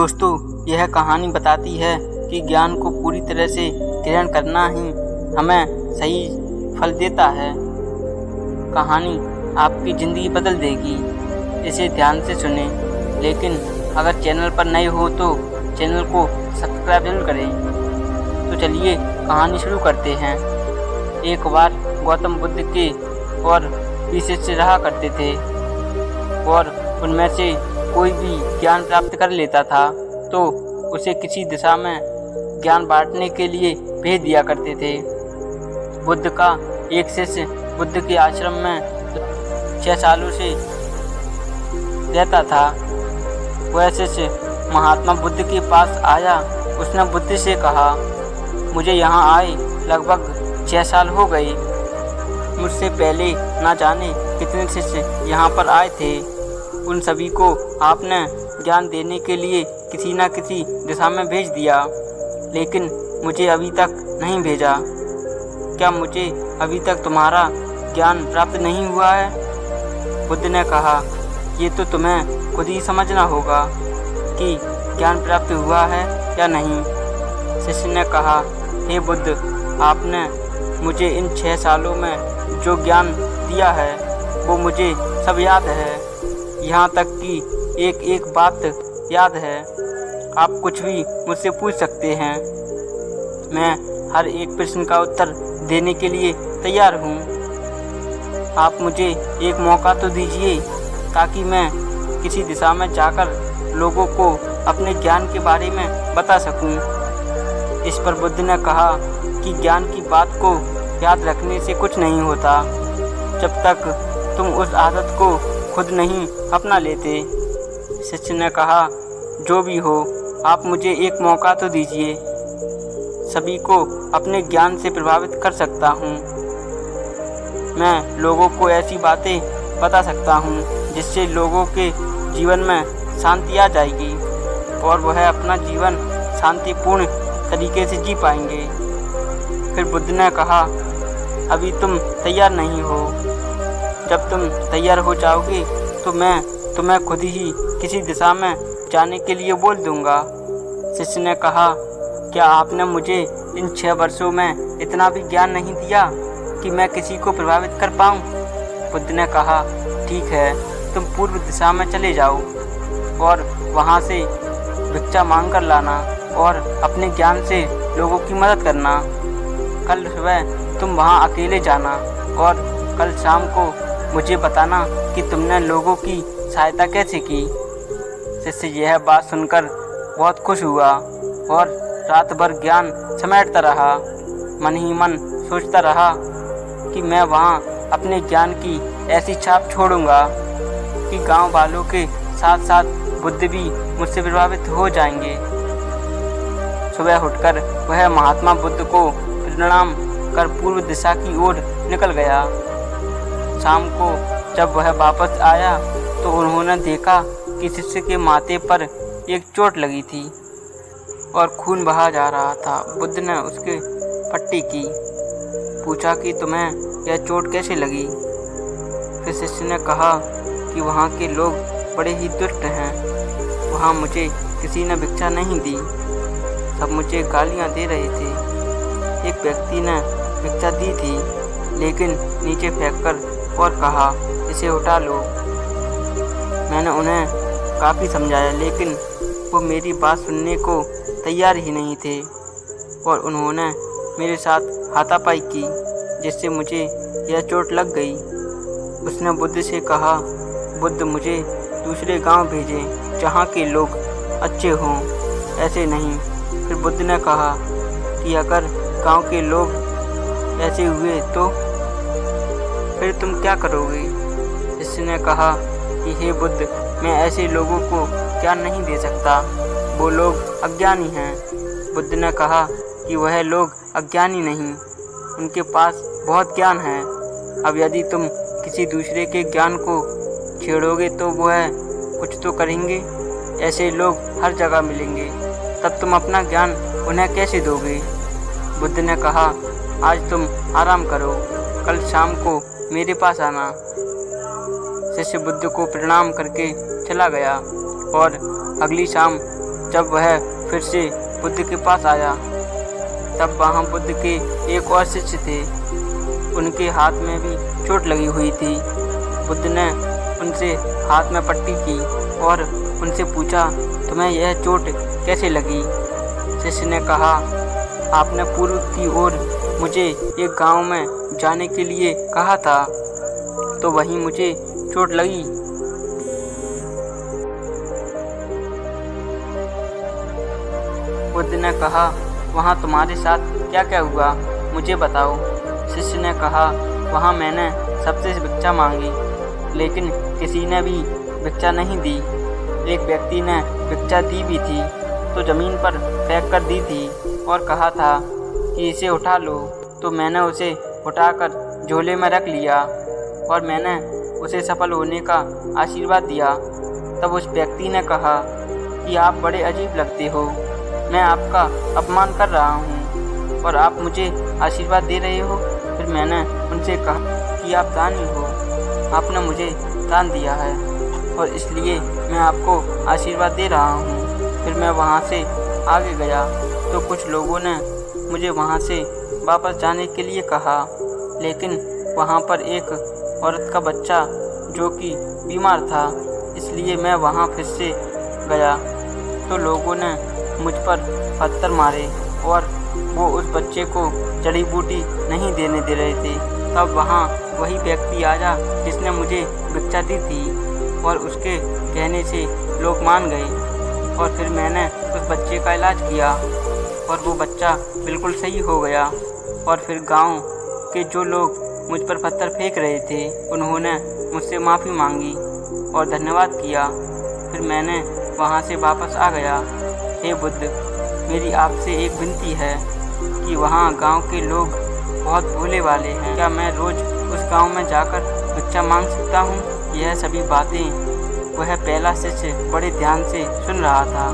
दोस्तों, यह कहानी बताती है कि ज्ञान को पूरी तरह से ग्रहण करना ही हमें सही फल देता है। कहानी आपकी ज़िंदगी बदल देगी, इसे ध्यान से सुनें। लेकिन अगर चैनल पर नए हो तो चैनल को सब्सक्राइब जरूर करें। तो चलिए कहानी शुरू करते हैं। एक बार गौतम बुद्ध के और 20 शिष्य रहा करते थे और उनमें से कोई भी ज्ञान प्राप्त कर लेता था तो उसे किसी दिशा में ज्ञान बांटने के लिए भेज दिया करते थे। बुद्ध का एक शिष्य बुद्ध के आश्रम में 6 सालों से रहता था। वह शिष्य महात्मा बुद्ध के पास आया। उसने बुद्ध से कहा, मुझे यहाँ आए लगभग 6 साल हो गए। मुझसे पहले ना जाने कितने शिष्य यहाँ पर आए थे। उन सभी को आपने ज्ञान देने के लिए किसी न किसी दिशा में भेज दिया, लेकिन मुझे अभी तक नहीं भेजा। क्या मुझे अभी तक तुम्हारा ज्ञान प्राप्त नहीं हुआ है? बुद्ध ने कहा, ये तो तुम्हें खुद ही समझना होगा कि ज्ञान प्राप्त हुआ है या नहीं। शिष्य ने कहा, हे बुद्ध, आपने मुझे इन 6 सालों में जो ज्ञान दिया है वो मुझे सब याद है। यहाँ तक कि एक एक बात याद है। आप कुछ भी मुझसे पूछ सकते हैं, मैं हर एक प्रश्न का उत्तर देने के लिए तैयार हूँ। आप मुझे एक मौका तो दीजिए ताकि मैं किसी दिशा में जाकर लोगों को अपने ज्ञान के बारे में बता सकूँ। इस पर बुद्ध ने कहा कि ज्ञान की बात को याद रखने से कुछ नहीं होता जब तक तुम उस आदत को खुद नहीं अपना लेते। शिष्य ने कहा, जो भी हो, आप मुझे एक मौका तो दीजिए। सभी को अपने ज्ञान से प्रभावित कर सकता हूँ। मैं लोगों को ऐसी बातें बता सकता हूँ जिससे लोगों के जीवन में शांति आ जाएगी और वह अपना जीवन शांतिपूर्ण तरीके से जी पाएंगे। फिर बुद्ध ने कहा, अभी तुम तैयार नहीं हो। जब तुम तैयार हो जाओगे तो मैं तुम्हें खुद ही किसी दिशा में जाने के लिए बोल दूंगा। शिष्य ने कहा, क्या आपने मुझे इन 6 वर्षों में इतना भी ज्ञान नहीं दिया कि मैं किसी को प्रभावित कर पाऊँ? बुद्ध ने कहा, ठीक है, तुम पूर्व दिशा में चले जाओ और वहाँ से भिक्षा मांग कर लाना और अपने ज्ञान से लोगों की मदद करना। कल सुबह तुम वहाँ अकेले जाना और कल शाम को मुझे बताना कि तुमने लोगों की सहायता कैसे की। शिष्य यह बात सुनकर बहुत खुश हुआ और रात भर ज्ञान समेटता रहा। मन ही मन सोचता रहा कि मैं वहाँ अपने ज्ञान की ऐसी छाप छोड़ूंगा कि गांव वालों के साथ साथ बुद्ध भी मुझसे प्रभावित हो जाएंगे। सुबह उठकर वह महात्मा बुद्ध को प्रणाम कर पूर्व दिशा की ओर निकल गया। शाम को जब वह वापस आया तो उन्होंने देखा कि शिष्य के माथे पर एक चोट लगी थी और खून बहा जा रहा था। बुद्ध ने उसके पट्टी की, पूछा कि तुम्हें यह चोट कैसे लगी? फिर शिष्य ने कहा कि वहाँ के लोग बड़े ही दुष्ट हैं। वहाँ मुझे किसी ने भिक्षा नहीं दी, सब मुझे गालियाँ दे रहे थे। एक व्यक्ति ने भिक्षा दी थी लेकिन नीचे फेंककर और कहा, इसे उठा लो। मैंने उन्हें काफ़ी समझाया लेकिन वो मेरी बात सुनने को तैयार ही नहीं थे और उन्होंने मेरे साथ हाथापाई की जिससे मुझे यह चोट लग गई। उसने बुद्ध से कहा, बुद्ध मुझे दूसरे गांव भेजें जहाँ के लोग अच्छे हों, ऐसे नहीं। फिर बुद्ध ने कहा कि अगर गांव के लोग ऐसे हुए तो फिर तुम क्या करोगे? इसने कहा कि हे बुद्ध, मैं ऐसे लोगों को ज्ञान नहीं दे सकता, वो लोग अज्ञानी हैं। बुद्ध ने कहा कि वह लोग अज्ञानी नहीं, उनके पास बहुत ज्ञान है। अब यदि तुम किसी दूसरे के ज्ञान को छेड़ोगे तो वह कुछ तो करेंगे। ऐसे लोग हर जगह मिलेंगे, तब तुम अपना ज्ञान उन्हें कैसे दोगे? बुद्ध ने कहा, आज तुम आराम करो, कल शाम को मेरे पास आना। शिष्य बुद्ध को प्रणाम करके चला गया और अगली शाम जब वह फिर से बुद्ध के पास आया तब वहाँ बुद्ध के एक और शिष्य थे। उनके हाथ में भी चोट लगी हुई थी। बुद्ध ने उनसे हाथ में पट्टी की और उनसे पूछा, तुम्हें यह चोट कैसे लगी? शिष्य ने कहा, आपने पूर्व की ओर मुझे एक गांव में जाने के लिए कहा था, तो वहीं मुझे चोट लगी। बुद्ध ने कहा, वहाँ तुम्हारे साथ क्या क्या हुआ, मुझे बताओ। शिष्य ने कहा, वहाँ मैंने सबसे भिक्षा मांगी, लेकिन किसी ने भी भिक्षा नहीं दी। एक व्यक्ति ने भिक्षा दी भी थी तो ज़मीन पर फेंक कर दी थी और कहा था कि इसे उठा लो, तो मैंने उसे उठाकर झोले में रख लिया और मैंने उसे सफल होने का आशीर्वाद दिया। तब उस व्यक्ति ने कहा कि आप बड़े अजीब लगते हो, मैं आपका अपमान कर रहा हूँ और आप मुझे आशीर्वाद दे रहे हो। फिर मैंने उनसे कहा कि आप दानी हो, आपने मुझे दान दिया है और इसलिए मैं आपको आशीर्वाद दे रहा हूँ। फिर मैं वहाँ से आगे गया तो कुछ लोगों ने मुझे वहाँ से वापस जाने के लिए कहा, लेकिन वहाँ पर एक औरत का बच्चा जो कि बीमार था, इसलिए मैं वहाँ फिर से गया तो लोगों ने मुझ पर पत्थर मारे और वो उस बच्चे को जड़ी बूटी नहीं देने दे रहे थे। तब वहाँ वही व्यक्ति आया जिसने मुझे भिक्षा दी थी और उसके कहने से लोग मान गए और फिर मैंने उस बच्चे का इलाज किया और वो बच्चा बिल्कुल सही हो गया। और फिर गांव के जो लोग मुझ पर पत्थर फेंक रहे थे उन्होंने मुझसे माफ़ी मांगी और धन्यवाद किया। फिर मैंने वहाँ से वापस आ गया। हे बुद्ध, मेरी आपसे एक विनती है कि वहाँ गांव के लोग बहुत भोले वाले हैं, क्या मैं रोज़ उस गांव में जाकर भिक्षा मांग सकता हूँ? यह सभी बातें वह पहला शिष्य बड़े ध्यान से सुन रहा था।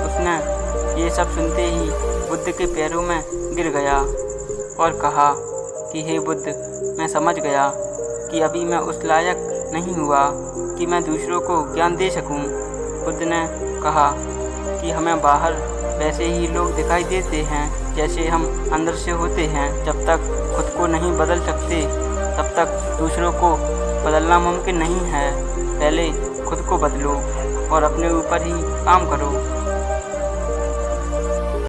उसने ये सब सुनते ही बुद्ध के पैरों में गिर गया और कहा कि हे बुद्ध, मैं समझ गया कि अभी मैं उस लायक नहीं हुआ कि मैं दूसरों को ज्ञान दे सकूं। बुद्ध ने कहा कि हमें बाहर वैसे ही लोग दिखाई देते हैं जैसे हम अंदर से होते हैं। जब तक खुद को नहीं बदल सकते तब तक दूसरों को बदलना मुमकिन नहीं है। पहले खुद को बदलो और अपने ऊपर ही काम करो।